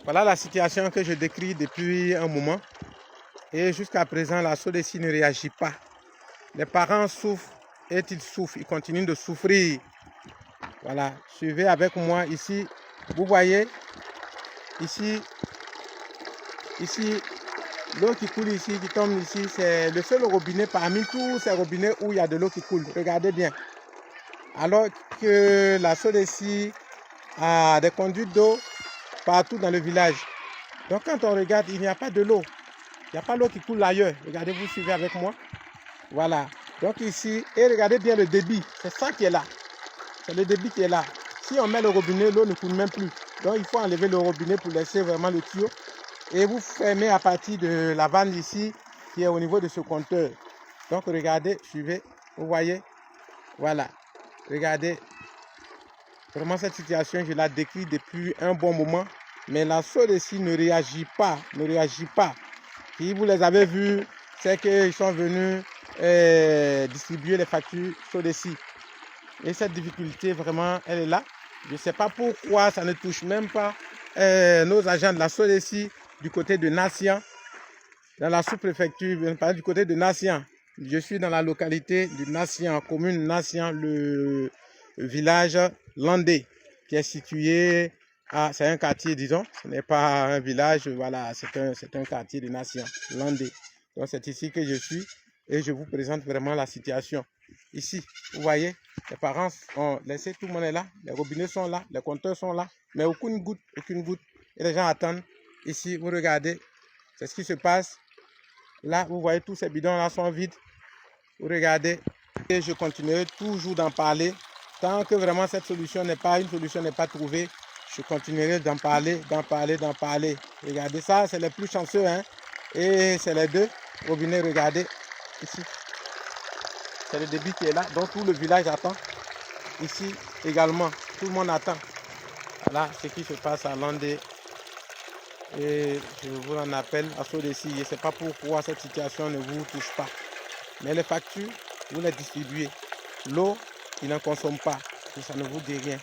Voilà la situation que je décris depuis un moment. Et jusqu'à présent, la SODECI ne réagit pas. Les parents souffrent et ils souffrent. Ils continuent de souffrir. Voilà, suivez avec moi ici. Vous voyez, ici, l'eau qui coule ici, qui tombe ici, c'est le seul robinet parmi tous ces robinets où il y a de l'eau qui coule. Regardez bien. Alors que la SODECI a des conduites d'eau partout dans le village. Donc quand on regarde, il n'y a pas de l'eau. Il n'y a pas l'eau qui coule ailleurs. Regardez, vous suivez avec moi. Voilà. Donc ici, et regardez bien le débit. C'est ça qui est là. C'est le débit qui est là. Si on met le robinet, l'eau ne coule même plus. Donc il faut enlever le robinet pour laisser vraiment le tuyau. Et vous fermez à partir de la vanne ici, qui est au niveau de ce compteur. Donc regardez, suivez. Vous voyez. Voilà. Regardez. Vraiment cette situation, je la décris depuis un bon moment. Mais la SODECI ne réagit pas. Ne réagit pas. Si vous les avez vus, c'est qu'ils sont venus distribuer les factures SODECI. Et cette difficulté, vraiment, elle est là. Je ne sais pas pourquoi ça ne touche même pas nos agents de la SODECI du côté de Nassian, dans la sous-préfecture, du côté de Nassian. Je suis dans la localité de Nassian, commune Nassian, le village Landé, qui est situé à, c'est un quartier, disons, ce n'est pas un village, voilà, c'est un quartier de Nassian, Landé. Donc c'est ici que je suis et je vous présente vraiment la situation. Ici, vous voyez, les parents ont laissé, tout le monde est là, les robinets sont là, les compteurs sont là, mais aucune goutte, et les gens attendent. Ici, vous regardez, c'est ce qui se passe. Là, vous voyez, tous ces bidons-là sont vides. Vous regardez, et je continuerai toujours d'en parler. Tant que vraiment cette solution n'est pas, une solution n'est pas trouvée, je continuerai d'en parler. Regardez ça, c'est les plus chanceux, hein. Et c'est les deux robinets, regardez, ici. C'est le débit qui est là, donc tout le village attend. Ici également, tout le monde attend. Voilà ce qui se passe à Landé. Et je vous en appelle à SODECI. Je ne sais pas pourquoi cette situation ne vous touche pas. Mais les factures, vous les distribuez. L'eau, ils n'en consomment pas. Ça ne vous dit rien.